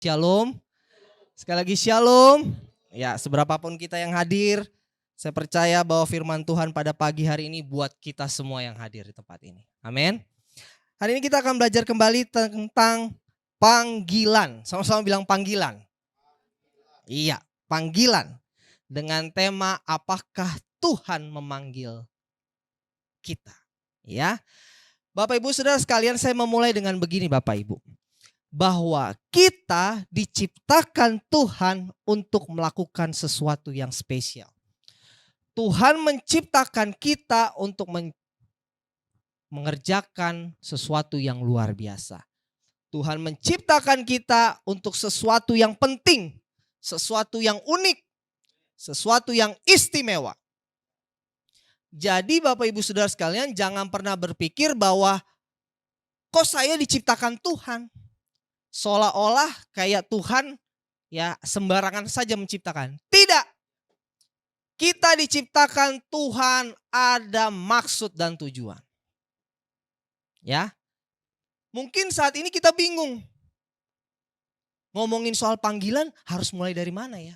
Shalom. Sekali lagi shalom. Ya, seberapapun kita yang hadir, saya percaya bahwa firman Tuhan pada pagi hari ini buat kita semua yang hadir di tempat ini. Amin. Hari ini kita akan belajar kembali tentang panggilan. Sama-sama bilang panggilan. Iya, panggilan. Dengan tema apakah Tuhan memanggil kita? Ya. Bapak Ibu Saudara sekalian, saya memulai dengan begini Bapak Ibu. Bahwa kita diciptakan Tuhan untuk melakukan sesuatu yang spesial. Tuhan menciptakan kita untuk mengerjakan sesuatu yang luar biasa. Tuhan menciptakan kita untuk sesuatu yang penting, sesuatu yang unik, sesuatu yang istimewa. Jadi Bapak Ibu Saudara sekalian, jangan pernah berpikir bahwa kok saya diciptakan Tuhan. Seolah-olah kayak Tuhan ya sembarangan saja menciptakan. Tidak. Kita diciptakan Tuhan ada maksud dan tujuan. Ya. Mungkin saat ini kita bingung. Ngomongin soal panggilan harus mulai dari mana ya?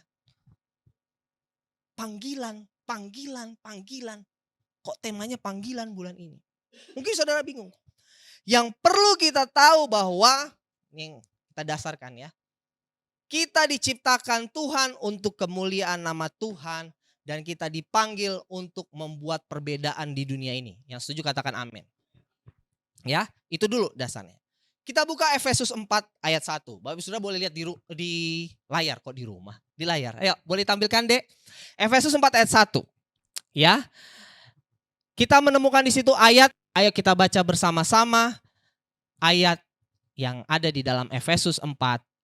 Panggilan. Kok temanya panggilan bulan ini? Mungkin saudara bingung. Yang perlu kita tahu bahwa yang kita dasarkan ya. Kita diciptakan Tuhan untuk kemuliaan nama Tuhan. Dan kita dipanggil untuk membuat perbedaan di dunia ini. Yang setuju katakan amin. Ya, itu dulu dasarnya. Kita buka Efesus 4 ayat 1. Bapak Saudara boleh lihat di layar, kok di rumah. Di layar, ayo boleh tampilkan Dek. Efesus 4 ayat 1. Ya, kita menemukan di situ ayat, ayo kita baca bersama-sama. Ayat yang ada di dalam Efesus 4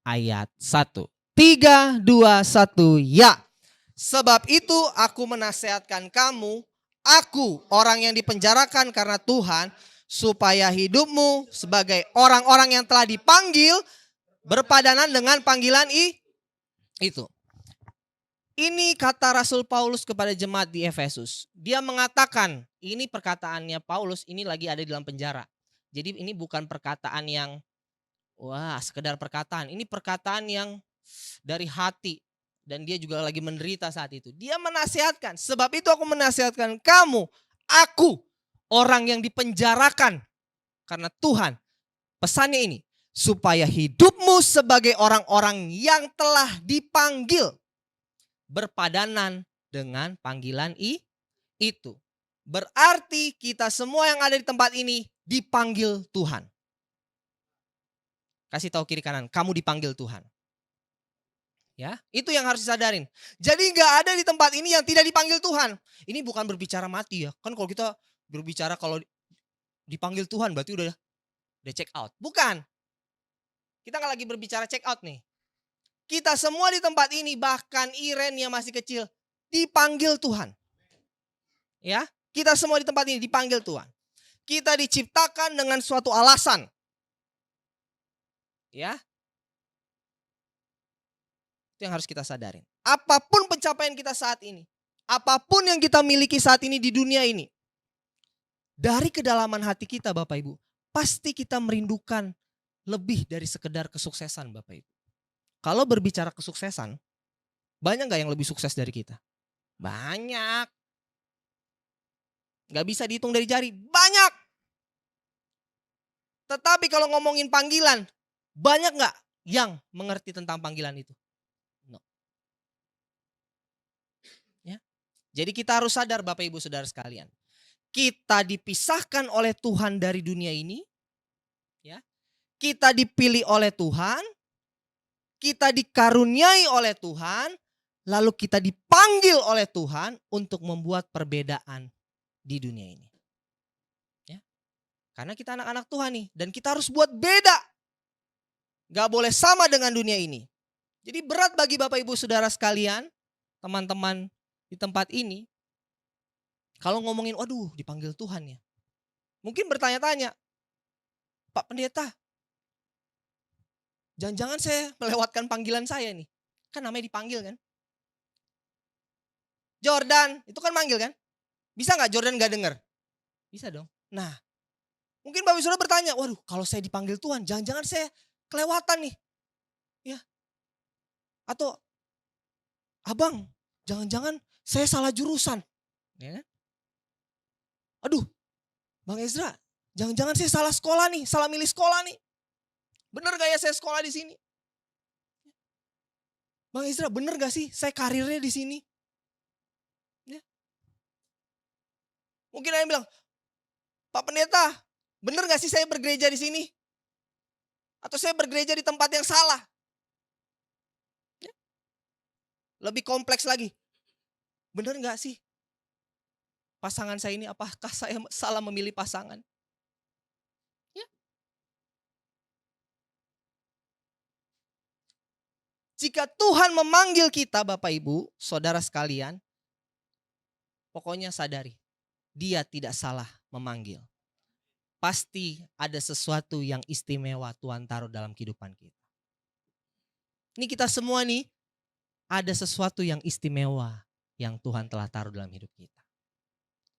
ayat 1. 3, 2, 1, ya. Sebab itu aku menasihatkan kamu, aku orang yang dipenjarakan karena Tuhan, supaya hidupmu sebagai orang-orang yang telah dipanggil berpadanan dengan panggilan itu. Ini kata Rasul Paulus kepada jemaat di Efesus. Dia mengatakan, ini perkataannya Paulus, ini lagi ada di dalam penjara. Jadi ini bukan perkataan yang sekedar perkataan. Ini perkataan yang dari hati. Dan dia juga lagi menderita saat itu. Dia menasihatkan. Sebab itu aku menasihatkan kamu. Aku orang yang dipenjarakan. Karena Tuhan. Pesannya ini. Supaya hidupmu sebagai orang-orang yang telah dipanggil. Berpadanan dengan panggilan itu. Berarti kita semua yang ada di tempat ini dipanggil Tuhan. Kasih tahu kiri kanan, kamu dipanggil Tuhan. Ya, itu yang harus disadarin. Jadi nggak ada di tempat ini yang tidak dipanggil Tuhan. Ini bukan berbicara mati ya. Kan kalau kita berbicara kalau dipanggil Tuhan berarti udah check out. Bukan. Kita nggak lagi berbicara check out nih. Kita semua di tempat ini, bahkan Iren yang masih kecil, dipanggil Tuhan. Ya, kita semua di tempat ini dipanggil Tuhan. Kita diciptakan dengan suatu alasan. Ya. Itu yang harus kita sadarin. Apapun pencapaian kita saat ini, apapun yang kita miliki saat ini di dunia ini, dari kedalaman hati kita Bapak Ibu, pasti kita merindukan lebih dari sekedar kesuksesan Bapak Ibu. Kalau berbicara kesuksesan, banyak gak yang lebih sukses dari kita? Banyak. Gak bisa dihitung dari jari, banyak. Tetapi kalau ngomongin panggilan, banyak gak yang mengerti tentang panggilan itu? Jadi kita harus sadar Bapak Ibu Saudara sekalian. Kita dipisahkan oleh Tuhan dari dunia ini. Ya. Kita dipilih oleh Tuhan. Kita dikaruniai oleh Tuhan. Lalu kita dipanggil oleh Tuhan untuk membuat perbedaan di dunia ini. Ya. Karena kita anak-anak Tuhan nih. Dan kita harus buat beda. Gak boleh sama dengan dunia ini. Jadi berat bagi Bapak Ibu Saudara sekalian. Teman-teman di tempat ini, kalau ngomongin, waduh dipanggil Tuhan ya. Mungkin bertanya-tanya, Pak Pendeta, jangan-jangan saya melewatkan panggilan saya nih. Kan namanya dipanggil kan. Jordan, itu kan manggil kan. Bisa gak Jordan gak denger? Bisa dong. Nah, mungkin Bapak Saudara bertanya, waduh kalau saya dipanggil Tuhan, jangan-jangan saya kelewatan nih. Ya, Atau, abang, jangan-jangan saya salah jurusan. Ya kan? Aduh, Bang Ezra, jangan-jangan saya salah sekolah nih, salah milih sekolah nih. Bener gak ya saya sekolah di sini? Bang Ezra, bener gak sih saya karirnya di sini? Ya. Mungkin ada yang bilang, Pak Pendeta, bener gak sih saya bergereja di sini? Atau saya bergereja di tempat yang salah? Ya. Lebih kompleks lagi. Bener gak sih pasangan saya ini, apakah saya salah memilih pasangan? Ya. Jika Tuhan memanggil kita Bapak Ibu, saudara sekalian, pokoknya sadari, Dia tidak salah memanggil. Pasti ada sesuatu yang istimewa Tuhan taruh dalam kehidupan kita. Ini kita semua nih, ada sesuatu yang istimewa yang Tuhan telah taruh dalam hidup kita.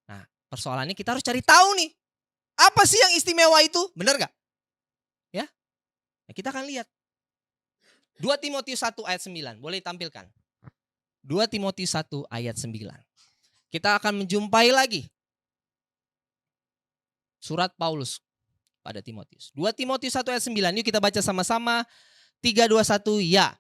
Nah, persoalannya kita harus cari tahu nih, apa sih yang istimewa itu? Benar gak? Ya, nah, kita akan lihat. 2 Timotius 1 ayat 9, boleh ditampilkan. 2 Timotius 1 ayat 9. Kita akan menjumpai lagi surat Paulus pada Timotius. 2 Timotius 1 ayat 9, yuk kita baca sama-sama. 3, 2, 1, ya.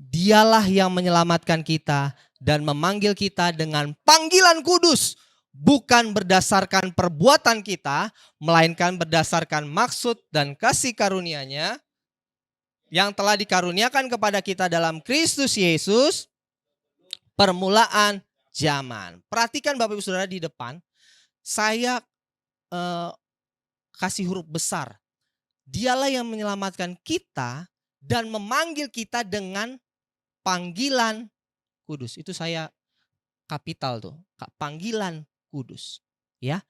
Dialah yang menyelamatkan kita dan memanggil kita dengan panggilan kudus. Bukan berdasarkan perbuatan kita, melainkan berdasarkan maksud dan kasih karunia-Nya yang telah dikaruniakan kepada kita dalam Kristus Yesus permulaan zaman. Perhatikan Bapak Ibu Saudara di depan, saya kasih huruf besar. Dialah yang menyelamatkan kita dan memanggil kita dengan panggilan kudus. Itu saya kapital tuh, panggilan kudus. Ya,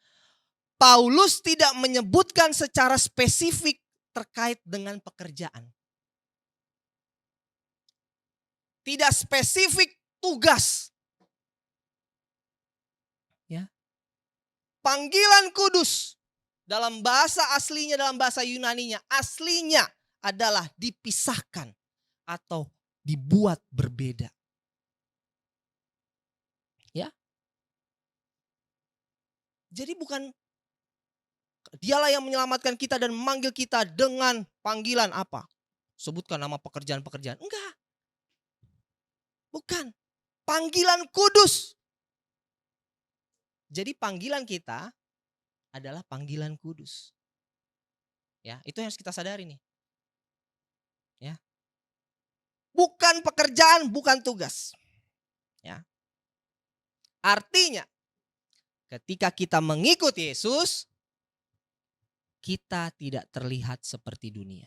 Paulus tidak menyebutkan secara spesifik terkait dengan pekerjaan. Tidak spesifik tugas. Ya. Panggilan kudus dalam bahasa aslinya, dalam bahasa Yunaninya, aslinya adalah dipisahkan atau dibuat berbeda. Ya. Jadi bukan Dialah yang menyelamatkan kita dan memanggil kita dengan panggilan apa? Sebutkan nama pekerjaan-pekerjaan. Enggak. Bukan. Panggilan kudus. Jadi panggilan kita adalah panggilan kudus. Ya, itu yang harus kita sadari nih. Ya. Bukan pekerjaan, bukan tugas. Ya. Artinya, ketika kita mengikuti Yesus, kita tidak terlihat seperti dunia.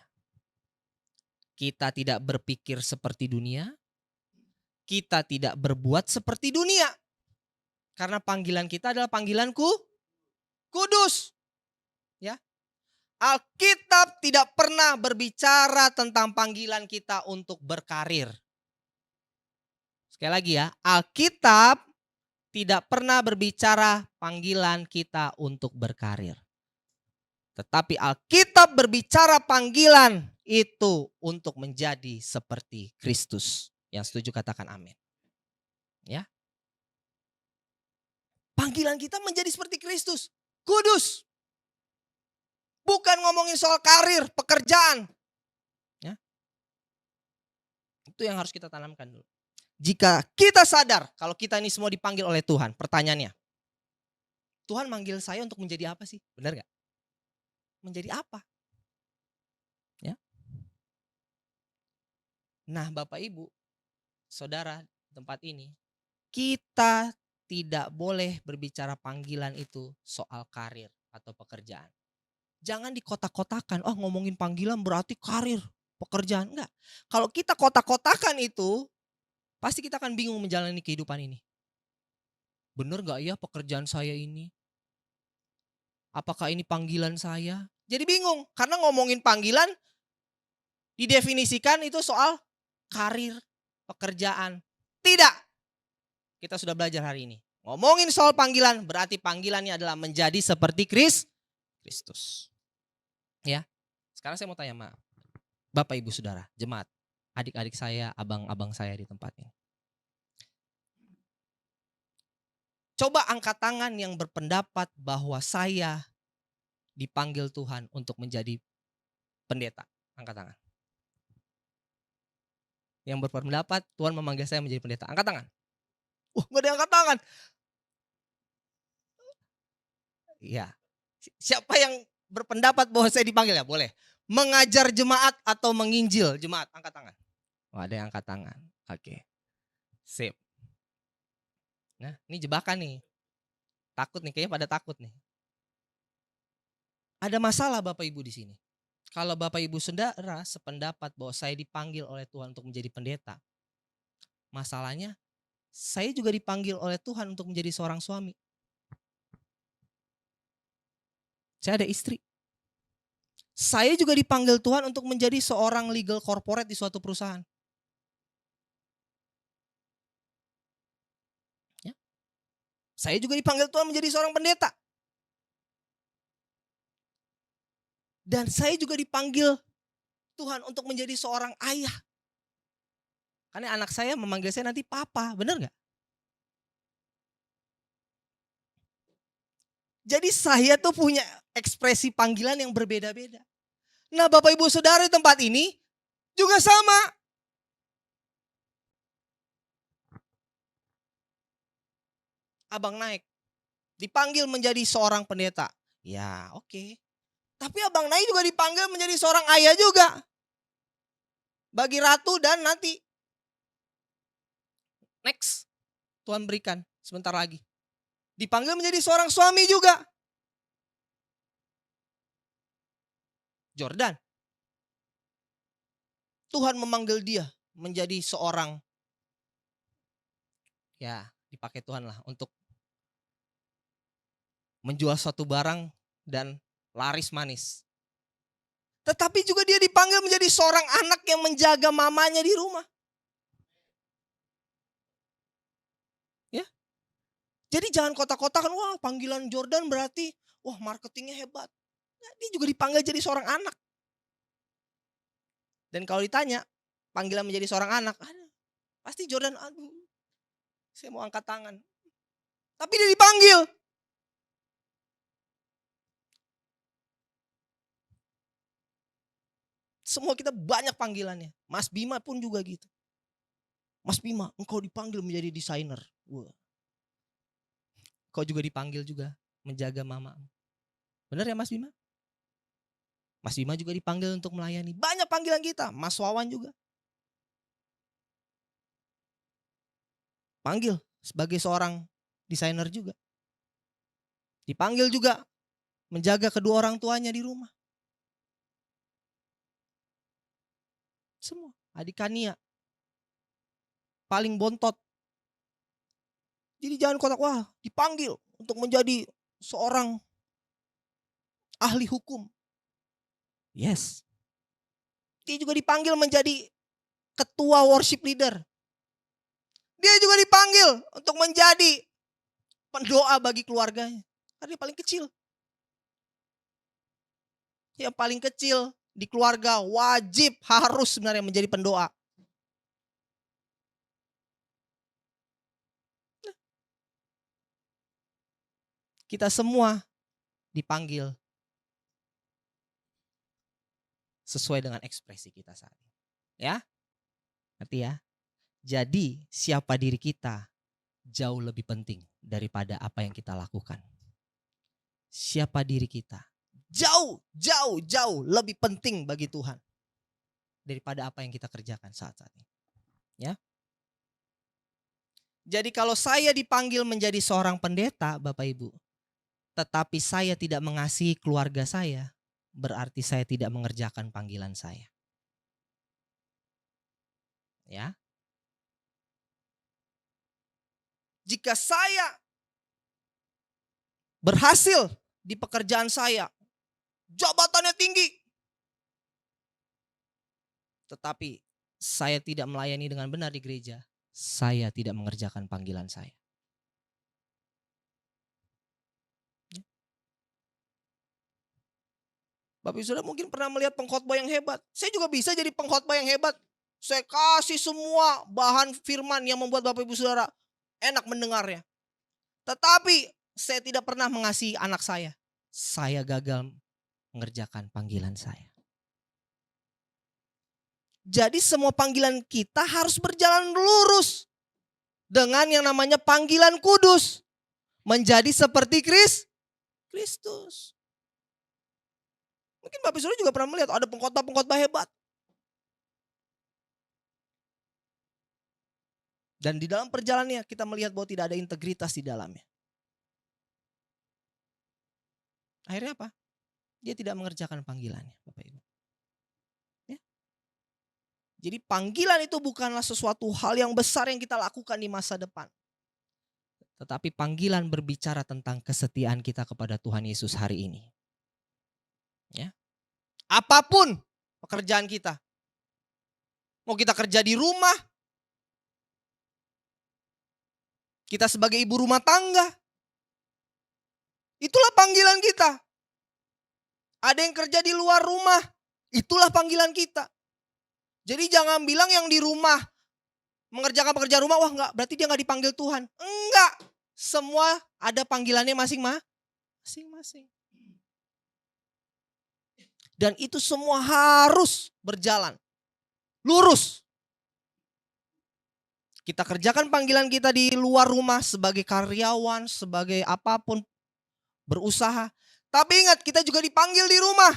Kita tidak berpikir seperti dunia. Kita tidak berbuat seperti dunia. Karena panggilan kita adalah panggilan kudus. Ya. Alkitab tidak pernah berbicara tentang panggilan kita untuk berkarir. Sekali lagi ya, Alkitab tidak pernah berbicara panggilan kita untuk berkarir. Tetapi Alkitab berbicara panggilan itu untuk menjadi seperti Kristus. Yang setuju katakan amin. Ya. Panggilan kita menjadi seperti Kristus. Kudus. Bukan ngomongin soal karir, pekerjaan. Ya. Itu yang harus kita tanamkan dulu. Jika kita sadar kalau kita ini semua dipanggil oleh Tuhan, pertanyaannya, Tuhan manggil saya untuk menjadi apa sih? Benar gak? Menjadi apa? Ya. Nah Bapak Ibu, Saudara tempat ini, kita tidak boleh berbicara panggilan itu soal karir atau pekerjaan. Jangan dikotak-kotakan, ngomongin panggilan berarti karir, pekerjaan. Enggak. Kalau kita kotak-kotakan itu, pasti kita akan bingung menjalani kehidupan ini. Bener gak ya pekerjaan saya ini? Apakah ini panggilan saya? Jadi bingung, karena ngomongin panggilan, didefinisikan itu soal karir, pekerjaan. Tidak. Kita sudah belajar hari ini. Ngomongin soal panggilan, berarti panggilannya adalah menjadi seperti Kristus. Ya, sekarang saya mau tanya sama Bapak Ibu Saudara, jemaat. adik-adik saya, abang-abang saya di tempat ini. Coba angkat tangan yang berpendapat bahwa saya dipanggil Tuhan untuk menjadi pendeta. Angkat tangan. Yang berpendapat Tuhan memanggil saya menjadi pendeta. Angkat tangan. Gak ada yang angkat tangan. Iya. Siapa yang berpendapat bahwa saya dipanggil ya? Boleh. Mengajar jemaat atau menginjil jemaat. Angkat tangan. Ada yang angkat tangan. Oke. Sip. Nah, ini jebakan nih. Takut nih, kayaknya pada takut nih. Ada masalah Bapak Ibu di sini. Kalau Bapak Ibu saudara sependapat bahwa saya dipanggil oleh Tuhan untuk menjadi pendeta. Masalahnya, saya juga dipanggil oleh Tuhan untuk menjadi seorang suami. Saya ada istri. Saya juga dipanggil Tuhan untuk menjadi seorang legal corporate di suatu perusahaan. Ya. Saya juga dipanggil Tuhan menjadi seorang pendeta. Dan saya juga dipanggil Tuhan untuk menjadi seorang ayah. Karena anak saya memanggil saya nanti papa, benar gak? Jadi saya tuh punya ekspresi panggilan yang berbeda-beda. Nah Bapak Ibu Saudara di tempat ini juga sama. Abang naik, dipanggil menjadi seorang pendeta. Ya oke. Tapi abang naik juga dipanggil menjadi seorang ayah juga. Bagi ratu dan nanti. Next, Tuhan berikan sebentar lagi. Dipanggil menjadi seorang suami juga. Jordan. Tuhan memanggil dia menjadi seorang, ya dipakai Tuhan lah untuk menjual suatu barang dan laris manis. Tetapi juga dia dipanggil menjadi seorang anak yang menjaga mamanya di rumah. Ya. Jadi jangan kotak-kotakan, wah panggilan Jordan berarti, wah marketingnya hebat. Nah, dia juga dipanggil jadi seorang anak. Dan kalau ditanya, panggilan menjadi seorang anak, pasti Jordan, aduh, saya mau angkat tangan. Tapi dia dipanggil. Semua kita banyak panggilannya. Mas Bima pun juga gitu. Mas Bima, engkau dipanggil menjadi desainer. Wah. Kau juga dipanggil juga menjaga mama. Benar ya Mas Bima? Mas Bima juga dipanggil untuk melayani. Banyak panggilan kita. Mas Wawan juga. Panggil sebagai seorang desainer juga. Dipanggil juga menjaga kedua orang tuanya di rumah. Semua. Adik Kania. Paling bontot. Jadi jangan kotak, wah dipanggil untuk menjadi seorang ahli hukum. Yes. Dia juga dipanggil menjadi ketua worship leader. Dia juga dipanggil untuk menjadi pendoa bagi keluarganya. Karena dia paling kecil. Yang paling kecil di keluarga wajib harus sebenarnya menjadi pendoa. Kita semua dipanggil sesuai dengan ekspresi kita saat ini. Ya, ngerti ya? Jadi siapa diri kita jauh lebih penting daripada apa yang kita lakukan. Siapa diri kita jauh lebih penting bagi Tuhan daripada apa yang kita kerjakan saat ini. Ya. Jadi kalau saya dipanggil menjadi seorang pendeta, Bapak Ibu, tetapi saya tidak mengasihi keluarga saya, berarti saya tidak mengerjakan panggilan saya. Ya. Jika saya berhasil di pekerjaan saya, jabatannya tinggi, tetapi saya tidak melayani dengan benar di gereja, saya tidak mengerjakan panggilan saya. Bapak Ibu Saudara mungkin pernah melihat pengkhotbah yang hebat. Saya juga bisa jadi pengkhotbah yang hebat. Saya kasih semua bahan firman yang membuat Bapak Ibu Saudara enak mendengarnya. Tetapi saya tidak pernah mengasihi anak saya. Saya gagal mengerjakan panggilan saya. Jadi semua panggilan kita harus berjalan lurus. Dengan yang namanya panggilan kudus. Menjadi seperti Kristus. Mungkin Bapak Saudara juga pernah melihat ada pengkhotbah-pengkhotbah hebat. Dan di dalam perjalanannya kita melihat bahwa tidak ada integritas di dalamnya. Akhirnya apa? Dia tidak mengerjakan panggilannya, Bapak Ibu. Ya. Jadi panggilan itu bukanlah sesuatu hal yang besar yang kita lakukan di masa depan. Tetapi panggilan berbicara tentang kesetiaan kita kepada Tuhan Yesus hari ini. Ya. Apapun pekerjaan kita. Mau kita kerja di rumah. Kita sebagai ibu rumah tangga. Itulah panggilan kita. Ada yang kerja di luar rumah. Itulah panggilan kita. Jadi jangan bilang yang di rumah mengerjakan pekerjaan rumah, wah enggak, berarti dia enggak dipanggil Tuhan. Enggak. Semua ada panggilannya masing-masing. Dan itu semua harus berjalan lurus. Kita kerjakan panggilan kita di luar rumah sebagai karyawan, sebagai apapun, berusaha. Tapi ingat, kita juga dipanggil di rumah.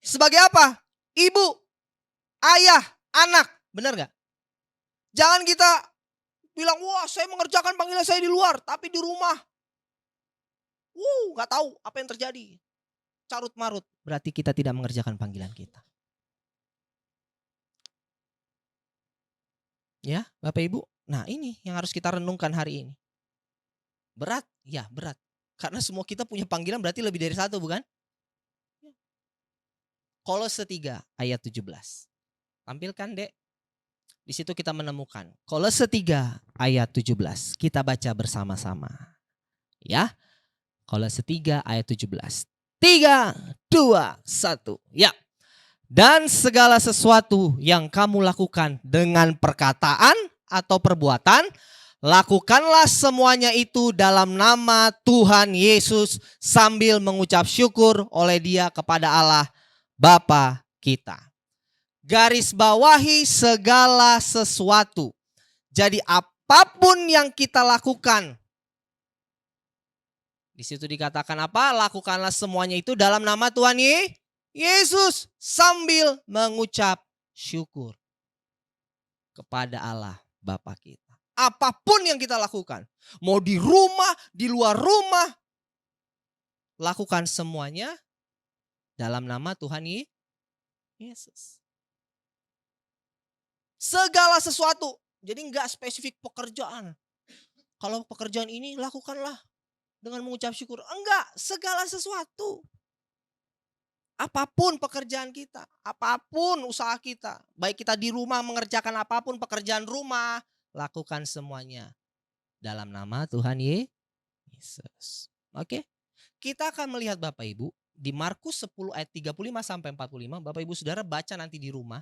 Sebagai apa? Ibu, ayah, anak. Benar gak? Jangan kita bilang, wah saya mengerjakan panggilan saya di luar. Tapi di rumah, gak tahu apa yang terjadi. Carut marut. Berarti kita tidak mengerjakan panggilan kita. Ya, Bapak Ibu. Nah, ini yang harus kita renungkan hari ini. Berat? Ya, berat. Karena semua kita punya panggilan berarti lebih dari satu, bukan? Kolose 3 ayat 17. Tampilkan, Dek. Di situ kita menemukan Kolose 3 ayat 17. Kita baca bersama-sama. Ya. Kolose 3 ayat 17. 3, 2, 1. Ya. Dan segala sesuatu yang kamu lakukan dengan perkataan atau perbuatan, lakukanlah semuanya itu dalam nama Tuhan Yesus sambil mengucap syukur oleh Dia kepada Allah Bapa kita. Garis bawahi segala sesuatu. Jadi apapun yang kita lakukan, di situ dikatakan apa? Lakukanlah semuanya itu dalam nama Tuhan Yesus sambil mengucap syukur kepada Allah Bapa kita. Apapun yang kita lakukan, mau di rumah, di luar rumah, lakukan semuanya dalam nama Tuhan Yesus. Segala sesuatu, jadi enggak spesifik pekerjaan. Kalau pekerjaan ini lakukanlah dengan mengucap syukur. Enggak, segala sesuatu. Apapun pekerjaan kita, apapun usaha kita, baik kita di rumah mengerjakan apapun pekerjaan rumah, lakukan semuanya dalam nama Tuhan Yesus. Oke? Kita akan melihat Bapak Ibu di Markus 10 ayat 35 sampai 45, Bapak Ibu Saudara baca nanti di rumah,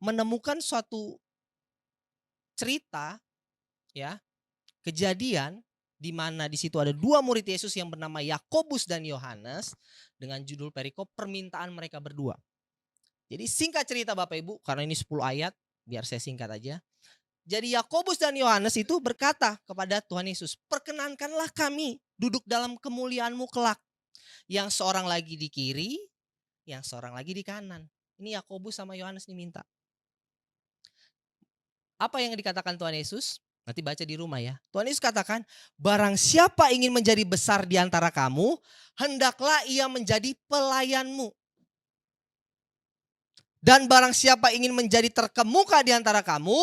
menemukan suatu cerita ya, kejadian di mana di situ ada dua murid Yesus yang bernama Yakobus dan Yohanes dengan judul perikop permintaan mereka berdua. Jadi singkat cerita Bapak Ibu, karena ini 10 ayat, biar saya singkat aja. Jadi Yakobus dan Yohanes itu berkata kepada Tuhan Yesus, perkenankanlah kami duduk dalam kemuliaan-Mu kelak. Yang seorang lagi di kiri, yang seorang lagi di kanan. Ini Yakobus sama Yohanes diminta. Apa yang dikatakan Tuhan Yesus? Nanti baca di rumah ya. Tuhan Yesus katakan, barang siapa ingin menjadi besar di antara kamu, hendaklah ia menjadi pelayanmu. Dan barang siapa ingin menjadi terkemuka di antara kamu,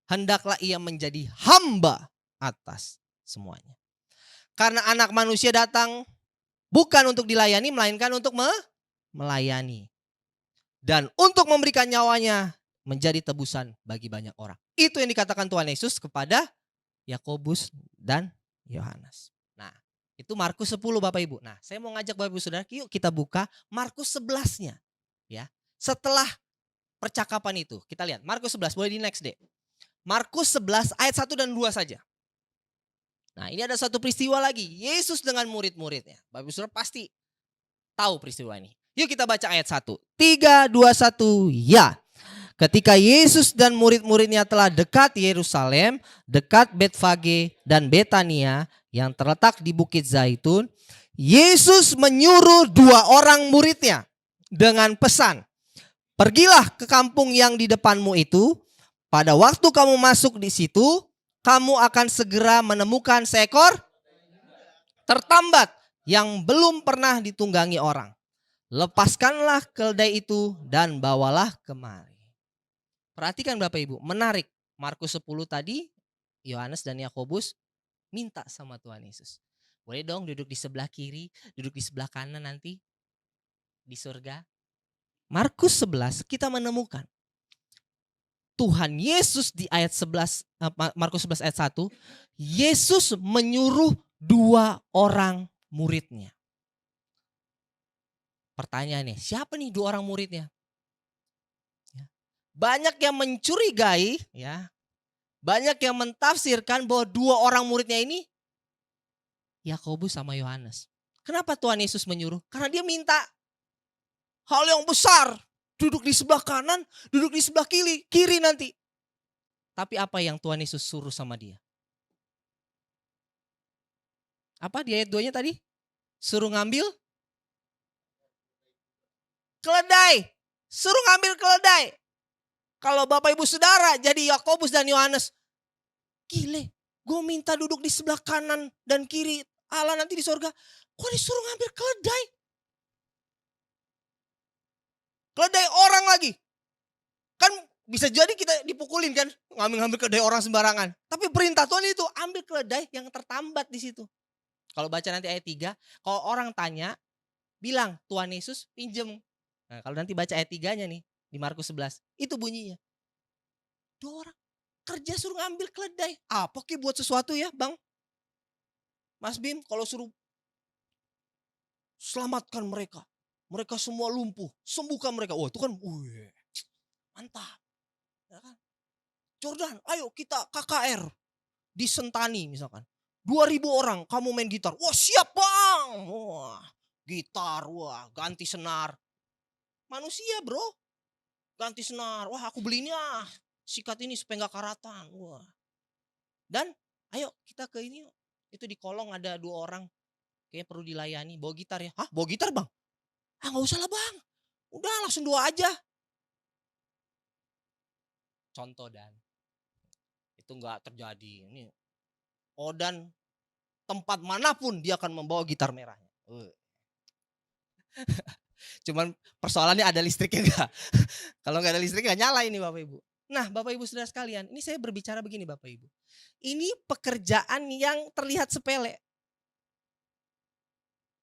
hendaklah ia menjadi hamba atas semuanya. Karena anak manusia datang bukan untuk dilayani, melainkan untuk melayani. Dan untuk memberikan nyawanya menjadi tebusan bagi banyak orang. Itu yang dikatakan Tuhan Yesus kepada Yakobus dan Yohanes. Nah, itu Markus 10 Bapak Ibu. Nah, saya mau ngajak Bapak Ibu Saudara, yuk kita buka Markus 11-nya. Ya. Setelah percakapan itu? Kita lihat Markus 11, boleh di next deh. Markus 11 ayat 1 dan 2 saja. Nah, ini ada satu peristiwa lagi. Yesus dengan murid-muridnya. Bapak Ibu Saudara pasti tahu peristiwa ini. Yuk kita baca ayat 1. 3, 2, 1, ya. Ketika Yesus dan murid-muridnya telah dekat Yerusalem, dekat Betfage dan Betania yang terletak di Bukit Zaitun, Yesus menyuruh 2 orang muridnya dengan pesan, pergilah ke kampung yang di depanmu itu. Pada waktu kamu masuk di situ, kamu akan segera menemukan seekor tertambat yang belum pernah ditunggangi orang. Lepaskanlah keledai itu dan bawalah kemari. Perhatikan Bapak Ibu, menarik. Markus 10 tadi, Yohanes dan Yakobus minta sama Tuhan Yesus. Boleh dong duduk di sebelah kiri, duduk di sebelah kanan nanti di surga. Markus 11 kita menemukan Tuhan Yesus di ayat 11, Markus 11 ayat 1, Yesus menyuruh 2 orang muridnya. Pertanyaannya, siapa nih 2 orang muridnya? Banyak yang mencurigai, ya, banyak yang mentafsirkan bahwa 2 orang muridnya ini Yakobus sama Yohanes. Kenapa Tuhan Yesus menyuruh? Karena dia minta hal yang besar. Duduk di sebelah kanan, duduk di sebelah kiri nanti. Tapi apa yang Tuhan Yesus suruh sama dia? Apa di ayat 2-nya tadi? Suruh ngambil keledai. Suruh ngambil keledai. Kalau Bapak Ibu Saudara jadi Yakobus dan Yohanes, gile, gue minta duduk di sebelah kanan dan kiri Allah nanti di sorga. Kok disuruh ngambil keledai? Keledai orang lagi. Kan bisa jadi kita dipukulin kan, ngambil keledai orang sembarangan. Tapi perintah Tuhan itu ambil keledai yang tertambat di situ. Kalau baca nanti ayat 3, kalau orang tanya, bilang Tuhan Yesus pinjem. Nah, kalau nanti baca ayat 3-nya nih di Markus 11, itu bunyinya. 2 orang kerja suruh ngambil keledai. Apa ki buat sesuatu ya, Bang? Mas Bim, kalau suruh selamatkan mereka. Mereka semua lumpuh, sembuhkan mereka. Wah, itu kan mantap. Ya kan? Jordan, ayo kita KKR di Sentani misalkan. 2.000 orang kamu main gitar. Wah, siap Bang. Wah, gitar, wah, ganti senar. Manusia, Bro. Ganti senar. Wah, aku beli ini sikat ini supaya gak karatan. Wah. Dan ayo kita ke ini. Itu di kolong ada 2 orang. Kayaknya perlu dilayani. Bawa gitar ya. Hah, bawa gitar Bang? Gak usah lah Bang. Udah langsung 2 aja. Contoh dan itu gak terjadi. Ini dan tempat manapun dia akan membawa gitar merahnya. Cuman persoalannya ada listriknya enggak. Kalau gak ada listrik gak nyala ini Bapak Ibu. Nah Bapak Ibu Saudara sekalian, ini saya berbicara begini Bapak Ibu. Ini pekerjaan yang terlihat sepele.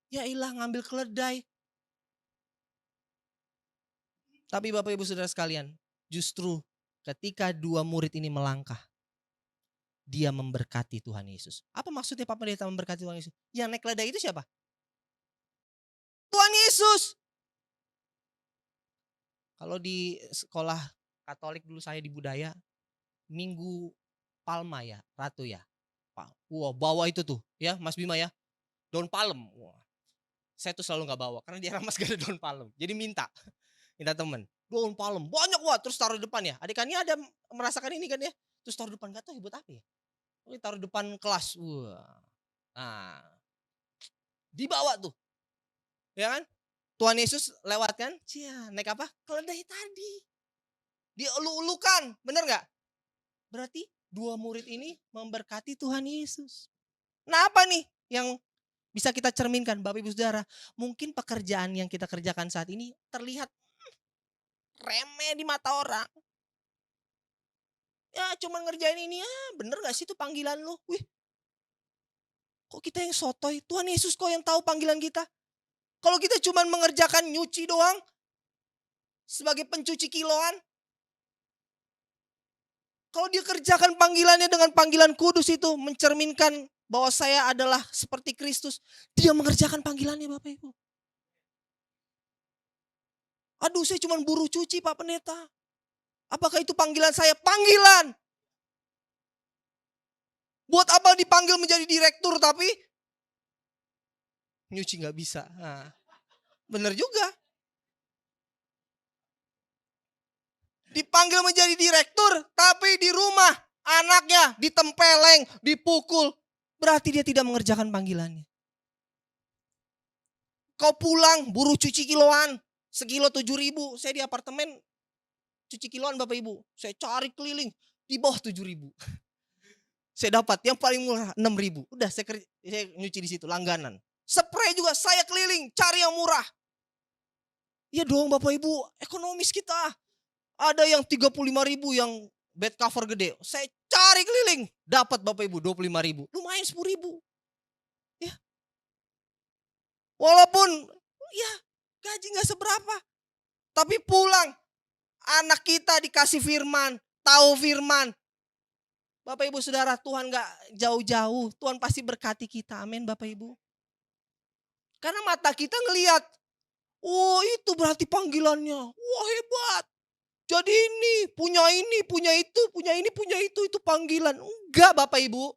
Ya ilah ngambil keledai. Tapi Bapak Ibu Saudara sekalian, justru ketika 2 murid ini melangkah, dia memberkati Tuhan Yesus. Apa maksudnya Pak Pendeta memberkati Tuhan Yesus? Yang naik keledai itu siapa? Tuhan Yesus. Kalau di sekolah Katolik dulu saya di budaya, Minggu Palma ya, Ratu ya. Wah, bawa itu tuh ya Mas Bima ya. Daun palem. Wah. Saya tuh selalu gak bawa karena di Ramas gak ada daun palem. Jadi minta temen. Daun palem banyak wah, terus taruh di depan ya. Adik-adiknya ada merasakan ini kan ya. Terus taruh depan, gak tahu buat apa ya. Taruh depan kelas. Wah. Nah. Dibawa tuh. Ya kan? Tuhan Yesus lewat kan? Cia, naik apa? Keledai tadi. Dielu-elukan, bener gak? Berarti 2 murid ini memberkati Tuhan Yesus. Nah apa nih yang bisa kita cerminkan Bapak Ibu Saudara? Mungkin pekerjaan yang kita kerjakan saat ini terlihat remeh di mata orang. Ya cuma ngerjain ini ya, bener gak sih itu panggilan lu? Wih, kok kita yang sotoy? Tuhan Yesus kok yang tahu panggilan kita? Kalau kita cuma mengerjakan nyuci doang, sebagai pencuci kiloan. Kalau dia kerjakan panggilannya dengan panggilan kudus itu, mencerminkan bahwa saya adalah seperti Kristus. Dia mengerjakan panggilannya Bapak Ibu. Aduh saya cuma buruh cuci Pak Pendeta. Apakah itu panggilan saya? Panggilan. Buat apa dipanggil menjadi direktur tapi nyuci nggak bisa. Nah, bener juga. Dipanggil menjadi direktur tapi di rumah anaknya ditempeleng, dipukul. Berarti dia tidak mengerjakan panggilannya. Kau pulang buruh cuci kiloan. Sekilo 7.000. Saya di apartemen cuci kiloan Bapak Ibu. Saya cari keliling di bawah 7.000. Saya dapat yang paling murah 6.000. Udah saya nyuci di situ langganan. Spray juga saya keliling cari yang murah. Iya dong Bapak Ibu, ekonomis kita. Ada yang 35.000 yang bed cover gede. Saya cari keliling, dapat Bapak Ibu 25.000. Lumayan 10.000. Ya. Walaupun ya gaji gak seberapa. Tapi pulang anak kita dikasih firman, tahu firman. Bapak Ibu Saudara, Tuhan gak jauh-jauh. Tuhan pasti berkati kita. Amin Bapak Ibu. Karena mata kita ngelihat, oh itu berarti panggilannya. Wah hebat. Jadi ini, punya itu, punya ini, punya itu panggilan. Enggak Bapak Ibu.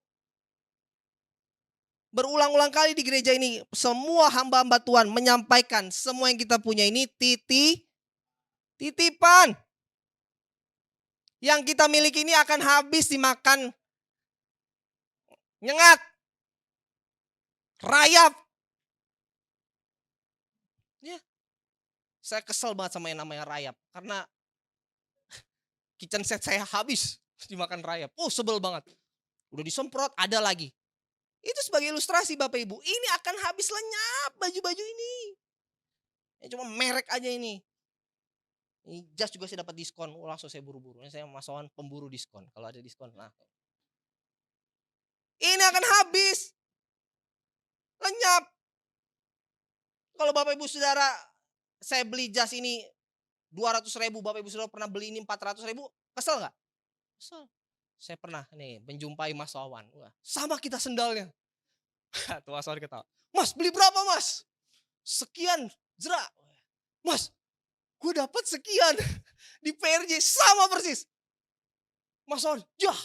Berulang-ulang kali di gereja ini, semua hamba-hamba Tuhan menyampaikan semua yang kita punya ini titipan. Yang kita miliki ini akan habis dimakan nyengat, rayap. Ya, saya kesel banget sama yang namanya rayap. Karena kitchen set saya habis dimakan rayap. Oh sebel banget. Udah disemprot, ada lagi. Itu sebagai ilustrasi Bapak Ibu. Ini akan habis lenyap baju-baju ini. Ya, cuma merek aja ini. Ini jas juga saya dapat diskon. Oh, langsung saya buru-buru. Ini saya masukkan pemburu diskon. Kalau ada diskon. Nah. Ini akan habis. Lenyap. Kalau Bapak Ibu Saudara, saya beli jas ini 200.000. Bapak Ibu Saudara pernah beli ini 400.000. Kesel gak? Kesel. Saya pernah nih menjumpai Mas Wawan. Wah, sama kita sendalnya. Tuh Mas Wawan ketawa. Mas beli berapa Mas? Sekian jerak. Mas gue dapat sekian di PRJ sama persis. Mas Wawan, yah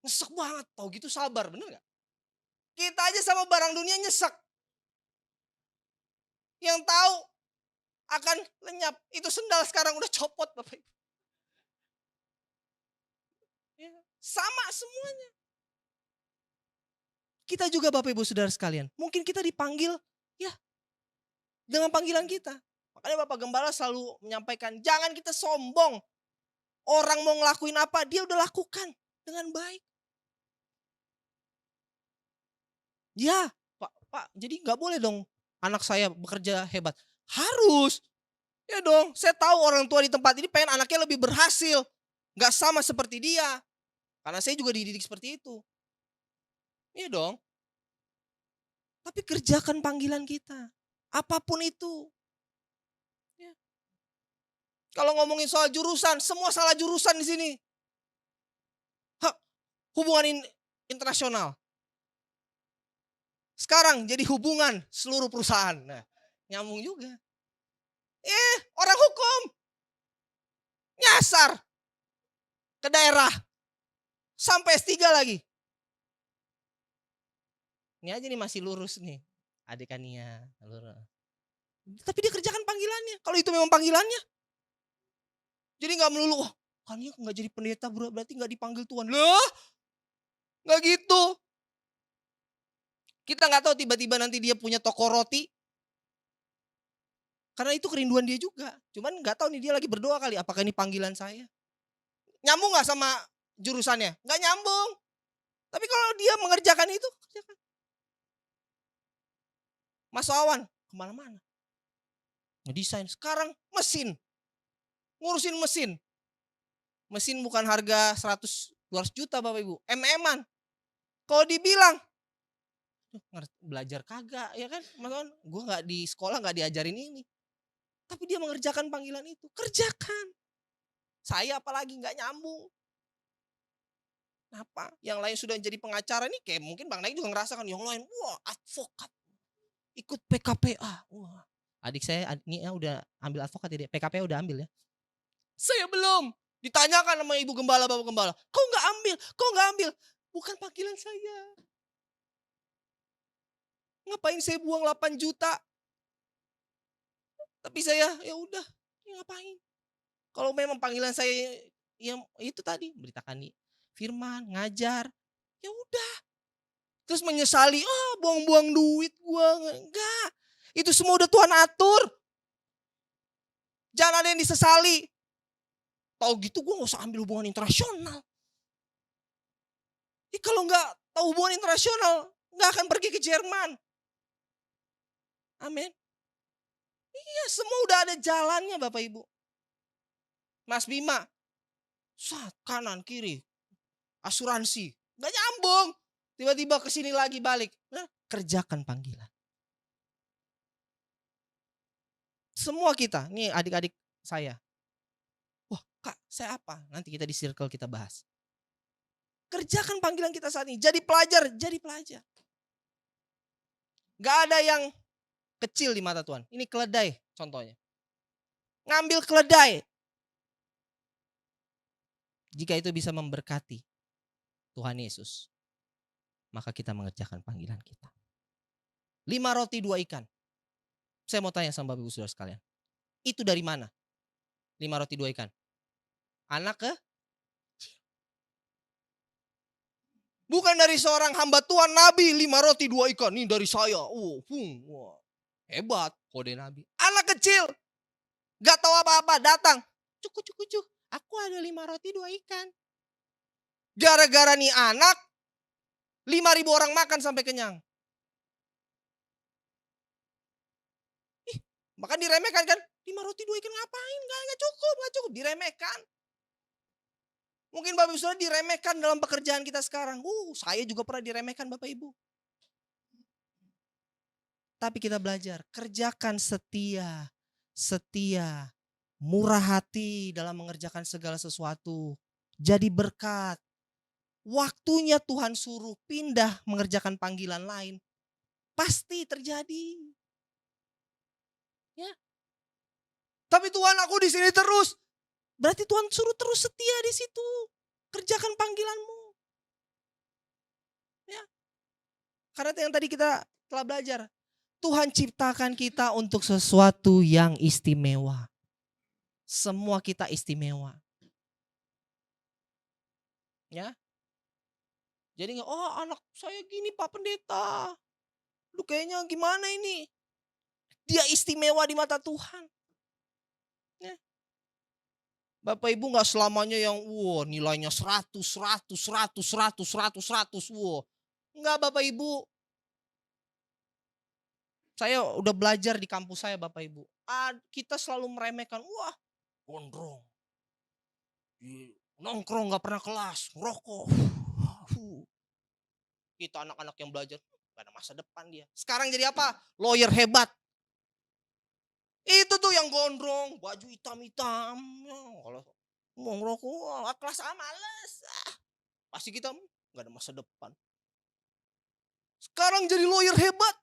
nyesek banget. Tahu gitu sabar, bener gak? Kita aja sama barang dunia nyesek. Yang tahu akan lenyap. Itu sendal sekarang udah copot Bapak Ibu. Ya, sama semuanya. Kita juga Bapak Ibu Saudara sekalian. Mungkin kita dipanggil ya dengan panggilan kita. Makanya Bapak Gembala selalu menyampaikan, jangan kita sombong. Orang mau ngelakuin apa, dia udah lakukan dengan baik. Ya, Pak, jadi gak boleh dong anak saya bekerja hebat. Harus. Ya dong, saya tahu orang tua di tempat ini pengen anaknya lebih berhasil. Gak sama seperti dia. Karena saya juga dididik seperti itu. Iya dong. Tapi kerjakan panggilan kita. Apapun itu. Kalau ngomongin soal jurusan, semua salah jurusan di sini. Hubungan internasional. Sekarang jadi hubungan seluruh perusahaan. Nah, nyambung juga. Orang hukum. Nyasar. Ke daerah. Sampai S3 lagi. Ini aja nih masih lurus nih. Adekannya lurus. Tapi dia kerjakan panggilannya. Kalau itu memang panggilannya. Jadi gak melulu, kan dia gak jadi pendeta berarti gak dipanggil Tuhan. Loh, gak gitu. Kita gak tahu tiba-tiba nanti dia punya toko roti. Karena itu kerinduan dia juga. Cuman gak tahu nih dia lagi berdoa kali, apakah ini panggilan saya. Nyambung gak sama jurusannya? Gak nyambung. Tapi kalau dia mengerjakan itu, kerjakan. Mas Wawan, kemana-mana. Ngedesain, sekarang mesin. Ngurusin mesin. Mesin bukan harga 100-200 juta Bapak Ibu. MM-an. Kalau dibilang, belajar kagak ya kan. Mas, gue gak di sekolah gak diajarin ini. Tapi dia mengerjakan panggilan itu. Kerjakan. Saya apalagi gak nyambung. Kenapa? Yang lain sudah jadi pengacara nih. Kayak mungkin Bang Naik juga ngerasakan. Yang lain, wah advokat. Ikut PKPA. Wah. Adik saya ini udah ambil advokat ya. PKPA udah ambil ya. Saya belum. Ditanyakan sama ibu gembala, bapak gembala. Kok nggak ambil? Kok nggak ambil? Bukan panggilan saya. Ngapain saya buang 8 juta? Tapi saya ya udah, ya ngapain? Kalau memang panggilan saya yang itu tadi, beritakan firman, ngajar, ya udah. Terus menyesali, buang-buang duit gua. Enggak. Itu semua udah Tuhan atur. Jangan ada yang disesali. Tahu gitu gua gak usah ambil hubungan internasional. Kalau nggak tahu hubungan internasional, nggak akan pergi ke Jerman. Amin. Iya, semua udah ada jalannya Bapak Ibu. Mas Bima, kanan kiri, asuransi, nggak nyambung. Tiba-tiba kesini lagi balik. Nah, kerjakan panggilan. Semua kita, nih adik-adik saya. Wah Kak, saya apa? Nanti kita di circle kita bahas. Kerjakan panggilan kita saat ini. Jadi pelajar, jadi pelajar. Gak ada yang kecil di mata Tuhan. Ini keledai contohnya. Ngambil keledai. Jika itu bisa memberkati Tuhan Yesus, maka kita mengerjakan panggilan kita. 5 roti 2 ikan. Saya mau tanya sama Bapak Ibu Saudara sekalian. Itu dari mana? 5 roti 2 ikan. Anak ke? Bukan dari seorang hamba Tuhan Nabi, 5 roti 2 ikan. Ini dari saya. Wah, hebat kode Nabi. Anak kecil. Gak tahu apa-apa datang. Cuk. Aku ada 5 roti 2 ikan. Gara-gara nih anak, 5.000 orang makan sampai kenyang. Makan diremehkan kan? 5 roti 2 ikan ngapain? Gak cukup. Diremehkan. Mungkin Bapak Ibu Saudara diremehkan dalam pekerjaan kita sekarang. Saya juga pernah diremehkan Bapak Ibu. Tapi kita belajar, kerjakan setia, murah hati dalam mengerjakan segala sesuatu. Jadi berkat. Waktunya Tuhan suruh pindah mengerjakan panggilan lain. Pasti terjadi. Ya. Tapi Tuhan, aku di sini terus. Berarti Tuhan suruh terus setia di situ. Kerjakan panggilanmu. Ya. Karena yang tadi kita telah belajar. Tuhan ciptakan kita untuk sesuatu yang istimewa. Semua kita istimewa. Ya. Jadi anak saya gini Pak Pendeta. Lu kayaknya gimana ini? Dia istimewa di mata Tuhan. Ya. Bapak Ibu gak selamanya yang nilainya 100. Enggak Bapak Ibu. Saya udah belajar di kampus saya Bapak Ibu. Kita selalu meremehkan, gondrong. Nongkrong gak pernah kelas, ngerokok. Kita anak-anak yang belajar, gak ada masa depan dia. Sekarang jadi apa? Lawyer hebat. Itu tuh yang gondrong, baju hitam-hitam. Kalau mau ngerokok, kelas A males. Pasti kita gak ada masa depan. Sekarang jadi lawyer hebat.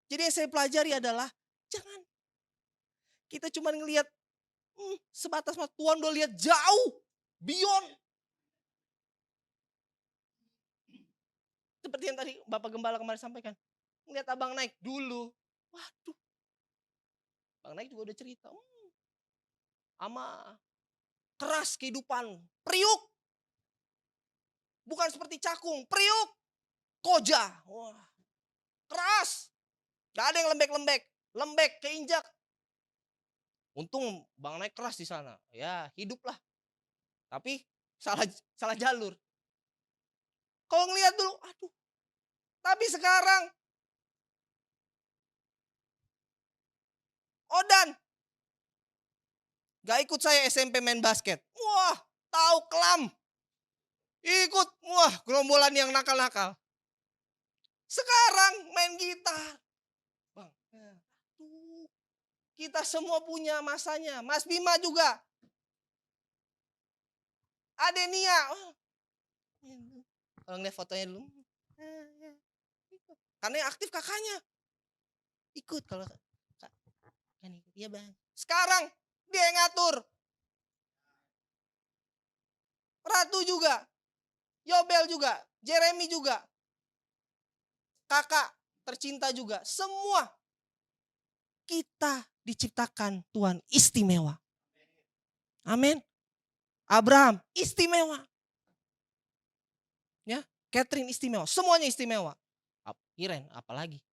Jadi yang saya pelajari adalah, jangan. Kita cuma ngelihat sebatas mata, Tuhan udah lihat jauh. Beyond. Seperti yang tadi Bapak Gembala kemarin sampaikan. Ngeliat abang naik dulu. Waduh. Abang naik juga udah cerita. Ama keras kehidupan. Priuk. Bukan seperti cakung. Priuk. Koja. Wah. Keras. Gak ada yang lembek-lembek. Lembek, keinjak. Untung bang naik keras di sana. Ya hiduplah. Tapi salah jalur. Kalau ngeliat dulu, aduh. Tapi sekarang Odan gak ikut saya SMP main basket. Wah, tahu kelam. Ikut, gerombolan yang nakal-nakal. Sekarang main gitar. Bang, kita semua punya masanya. Mas Bima juga. Adenia. Kalau ngeliat fotonya dulu. Karena yang aktif kakaknya. Ikut kalau kan ikut. Iya bang. Sekarang Dia yang ngatur. Ratu juga. Yobel juga. Jeremy juga. Kakak tercinta juga. Semua kita diciptakan Tuhan istimewa. Amin. Abraham istimewa. Ya, Catherine istimewa. Semuanya istimewa. Iren apalagi.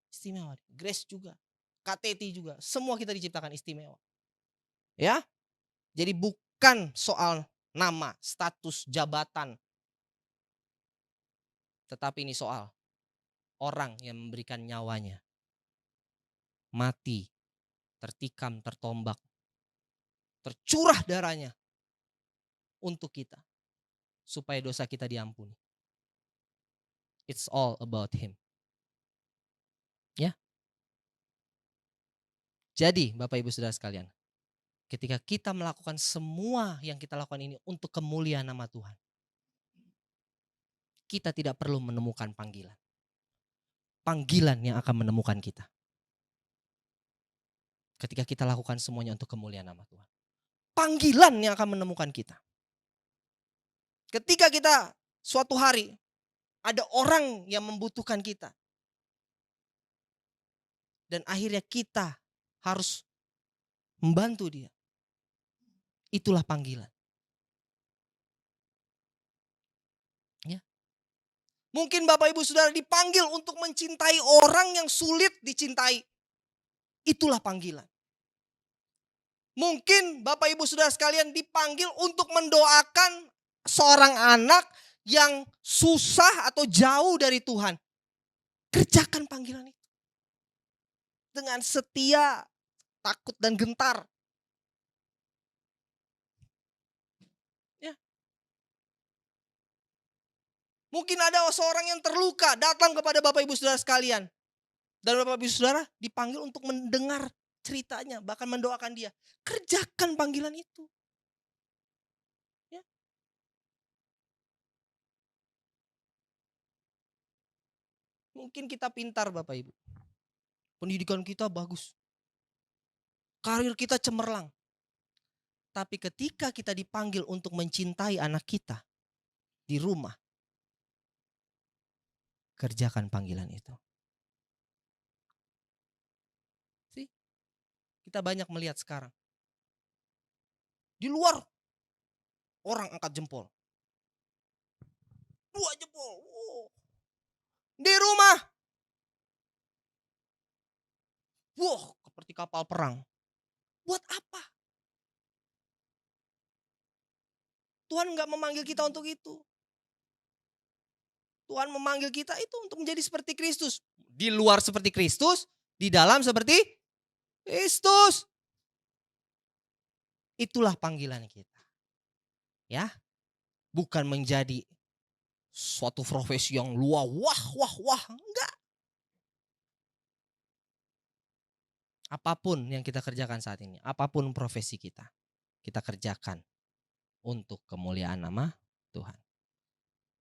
Istimewa. Grace juga. KTT juga. Semua kita diciptakan istimewa. Ya. Jadi bukan soal nama, status, jabatan. Tetapi ini soal orang yang memberikan nyawanya. Mati, tertikam, tertombak, tercurah darahnya untuk kita. Supaya dosa kita diampuni. It's all about him. Ya. Jadi Bapak Ibu Saudara sekalian. Ketika kita melakukan semua yang kita lakukan ini untuk kemuliaan nama Tuhan. Kita tidak perlu menemukan panggilan. Panggilan yang akan menemukan kita. Ketika kita lakukan semuanya untuk kemuliaan nama Tuhan. Panggilan yang akan menemukan kita. Ketika kita suatu hari ada orang yang membutuhkan kita. Dan akhirnya kita harus membantu dia. Itulah panggilan. Ya. Mungkin Bapak Ibu Saudara dipanggil untuk mencintai orang yang sulit dicintai. Itulah panggilan. Mungkin Bapak Ibu Saudara sekalian dipanggil untuk mendoakan seorang anak yang susah atau jauh dari Tuhan. Kerjakan panggilan itu. Dengan setia, takut dan gentar. Ya. Mungkin ada seorang yang terluka datang kepada Bapak Ibu Saudara sekalian. Dan Bapak Ibu Saudara dipanggil untuk mendengar ceritanya, bahkan mendoakan dia. Kerjakan panggilan itu. Ya. Mungkin kita pintar Bapak Ibu. Pendidikan kita bagus. Karir kita cemerlang. Tapi ketika kita dipanggil untuk mencintai anak kita di rumah, kerjakan panggilan itu. Kita banyak melihat sekarang. Di luar, orang angkat jempol. 2 jempol. Wow. Di rumah, seperti kapal perang. Buat apa? Tuhan gak memanggil kita untuk itu. Tuhan memanggil kita itu untuk menjadi seperti Kristus. Di luar seperti Kristus, di dalam seperti Kristus. Itulah panggilan kita. Ya. Bukan menjadi suatu profesi yang luar, wah. Enggak. Apapun yang kita kerjakan saat ini, apapun profesi kita kerjakan untuk kemuliaan nama Tuhan.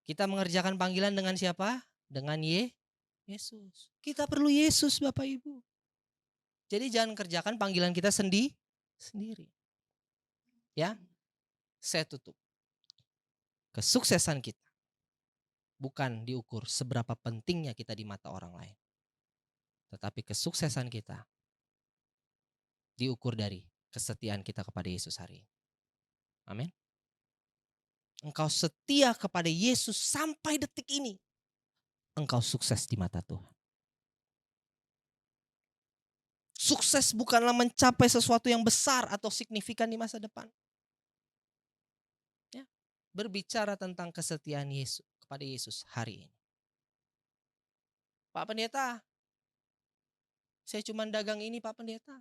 Kita mengerjakan panggilan dengan siapa? Dengan Yesus. Kita perlu Yesus Bapak Ibu. Jadi jangan kerjakan panggilan kita sendiri. Ya, saya tutup. Kesuksesan kita bukan diukur seberapa pentingnya kita di mata orang lain. Tetapi kesuksesan kita diukur dari kesetiaan kita kepada Yesus hari ini. Amin. Engkau setia kepada Yesus sampai detik ini. Engkau sukses di mata Tuhan. Sukses bukanlah mencapai sesuatu yang besar atau signifikan di masa depan. Ya, berbicara tentang kesetiaan Yesus kepada Yesus hari ini. Pak Pendeta, saya cuma dagang ini Pak Pendeta.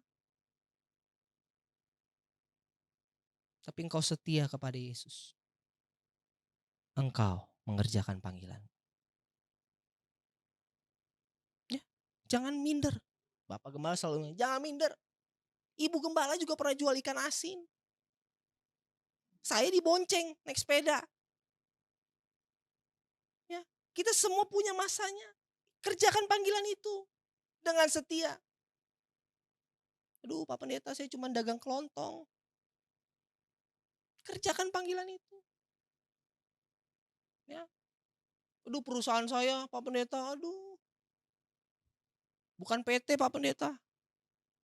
Tapi engkau setia kepada Yesus. Engkau mengerjakan panggilan. Ya, jangan minder. Bapak Gembala selalu bilang, jangan minder. Ibu Gembala juga pernah jual ikan asin. Saya dibonceng naik sepeda. Ya, kita semua punya masanya. Kerjakan panggilan itu dengan setia. Aduh Pak Pendeta saya cuma dagang kelontong. Kerjakan panggilan itu. Ya. Aduh perusahaan saya Pak Pendeta, aduh. Bukan PT Pak Pendeta.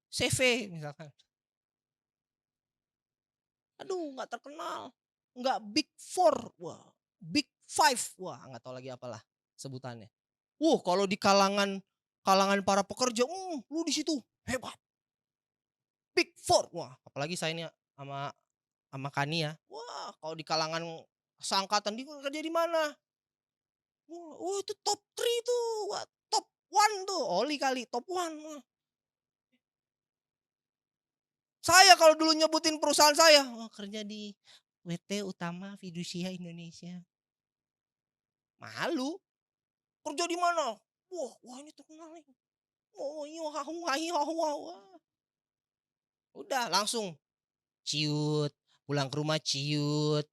CV misalkan. Aduh nggak terkenal. Nggak big four. Wah, big five. Wah nggak tahu lagi apalah sebutannya. Kalau di kalangan para pekerja, lu di situ hebat. Big four. Wah, apalagi saya ini sama Kani ya. Wah, kalau di kalangan seangkatan dia kerja di mana? Wah, itu top 3 tuh. Wah, top 1 tuh. Oli kali top 1. Wah. Saya kalau dulu nyebutin perusahaan saya, kerja di WT Utama Fidusia Indonesia. Malu. Kerja di mana? Wah ini terkenal nih. Wah. Udah langsung ciut, pulang ke rumah ciut,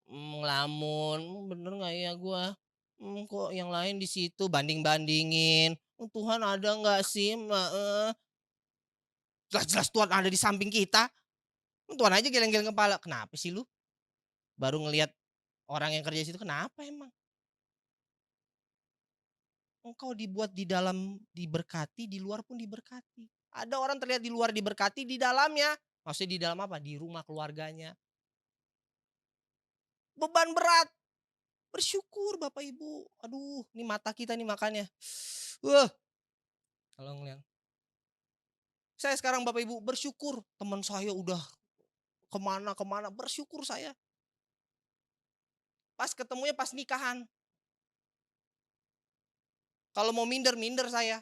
ngelamun, bener nggak ya gua? Kok yang lain di situ banding-bandingin. Tuhan ada nggak sih? Jelas-jelas Tuhan ada di samping kita. Tuhan aja geleng-geleng kepala. Kenapa sih lu? Baru ngelihat orang yang kerja di situ kenapa emang? Engkau dibuat di dalam diberkati, di luar pun diberkati. Ada orang terlihat di luar diberkati, di dalamnya. Maksudnya di dalam apa? Di rumah keluarganya. Beban berat. Bersyukur Bapak Ibu. Aduh, ini mata kita nih makanya. Kalau ngeliat. Saya sekarang Bapak Ibu bersyukur. Teman saya udah kemana-kemana. Bersyukur saya. Pas ketemunya pas nikahan. Kalau mau minder saya.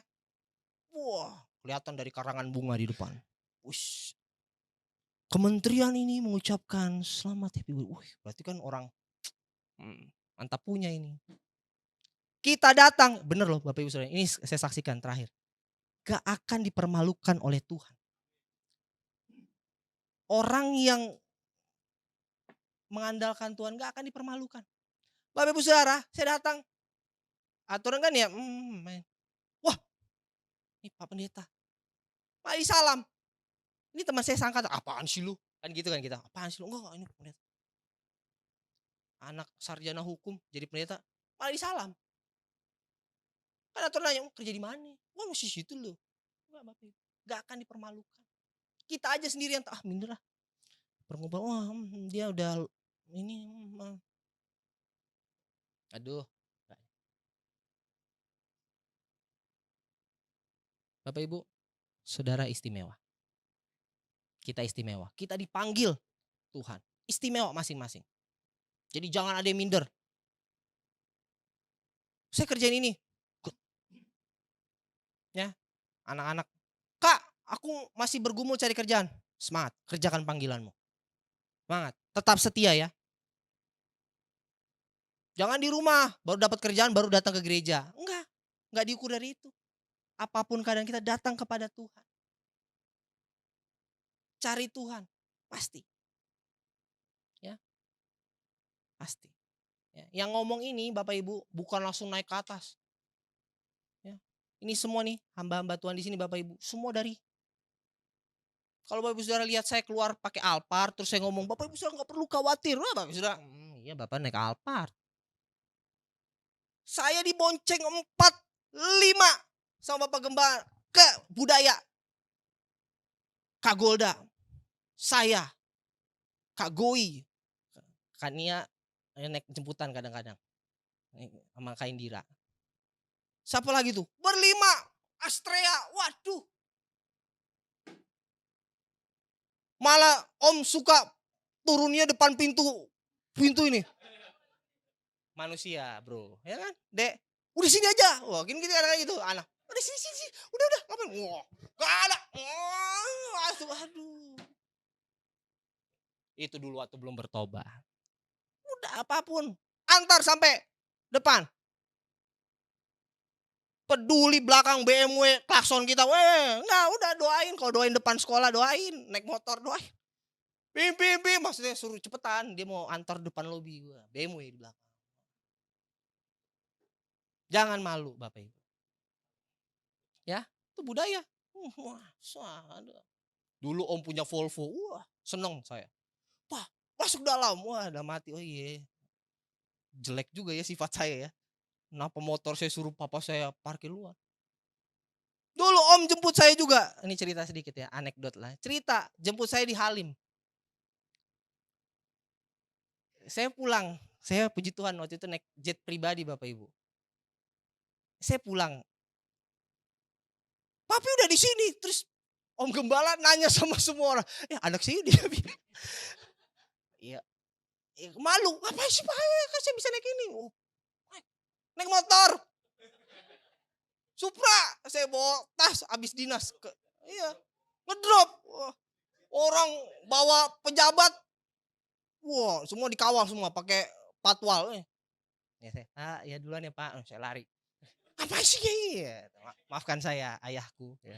Wah, kelihatan dari karangan bunga di depan. Wush. Kementerian ini mengucapkan selamat happy birthday. Berarti kan orang mantap punya ini. Kita datang, bener loh Bapak Ibu Saudara. Ini saya saksikan terakhir. Gak akan dipermalukan oleh Tuhan. Orang yang mengandalkan Tuhan gak akan dipermalukan. Bapak Ibu Saudara, saya datang. Aturan kan ya, wah ini Pak Pendeta. Mari salam. Ini teman saya sangka, apaan sih lu? Kan gitu kan kita, apaan sih lu? Enggak ini Pak Pendeta. Anak sarjana hukum jadi pendeta, malah disalam. Kan aturan nanya, kerja di mana? Wah masih situ lu. Enggak Bapak Ibu, gak akan dipermalukan. Kita aja sendiri yang minder lah. Pergumulan, wah dia udah ini, aduh. Bapak Ibu, saudara istimewa. Kita istimewa. Kita dipanggil Tuhan. Istimewa masing-masing. Jadi jangan ada yang minder. Saya kerjain ini. Ya, anak-anak. Kak, aku masih bergumul cari kerjaan. Semangat, kerjakan panggilanmu. Semangat, tetap setia ya. Jangan di rumah, baru dapat kerjaan, baru datang ke gereja. Enggak diukur dari itu. Apapun keadaan kita datang kepada Tuhan. Cari Tuhan, pasti. Ya, pasti. Ya, yang ngomong ini Bapak Ibu bukan langsung naik ke atas. Ya. Ini semua nih hamba-hamba Tuhan di sini Bapak Ibu, semua dari. Kalau Bapak Ibu Saudara lihat saya keluar pakai Alphard, terus saya ngomong, Bapak Ibu Saudara nggak perlu khawatir. Wah, Bapak Ibu Saudara, iya Bapak naik Alphard. Saya dibonceng 4, 5 sama Bapak Gembala ke budaya. Kak Golda, saya, Kak Goi, Kak Nia naik jemputan kadang-kadang sama Kak Indira. Siapa lagi tuh? Berlima, Astrea, waduh. Malah Om suka turunnya depan pintu ini. Manusia bro, ya kan? Dek, udah sini aja. Wah, gini anak gitu, anak. Udah sini. Udah, ngapain? Wah, gak ada. Aduh. Itu dulu waktu belum bertobat. Udah apapun, antar sampai depan. Peduli belakang BMW, klakson kita, enggak udah doain. Kalau doain depan sekolah doain, naik motor doain. Bim, maksudnya suruh cepetan, dia mau antar depan lobi gua, BMW di belakang. Jangan malu Bapak Ibu. Ya, itu budaya. Wah, Dulu om punya Volvo, wah seneng saya. Wah masuk dalam, wah dalam hati, oh iya jelek juga ya sifat saya ya. Kenapa motor saya suruh papa saya parkir luar. Dulu om jemput saya juga, ini cerita sedikit ya, anekdot lah. Cerita, jemput saya di Halim. Saya pulang, saya puji Tuhan waktu itu naik jet pribadi Bapak Ibu. Saya pulang, papi udah di sini, terus Om Gembala nanya sama semua orang, anak saya dia bilang, iya, malu, ngapain sih Pak, kan saya bisa naik ini, naik motor, Supra, saya bawa tas abis dinas, ngedrop, orang bawa pejabat, wah semua dikawal semua pakai patwal, ya saya, ya duluan ya Pak, saya lari, apa sih ya, maafkan saya ayahku, ya.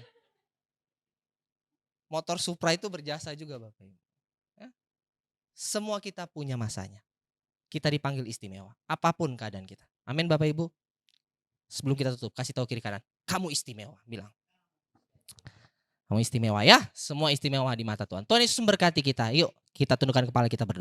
Motor Supra itu berjasa juga Bapak Ibu. Semua kita punya masanya. Kita dipanggil istimewa. Apapun keadaan kita. Amin Bapak Ibu. Sebelum kita tutup, kasih tahu kiri kanan. Kamu istimewa, bilang. Kamu istimewa ya. Semua istimewa di mata Tuhan. Tuhan Yesus memberkati kita. Yuk kita tundukkan kepala kita berdoa.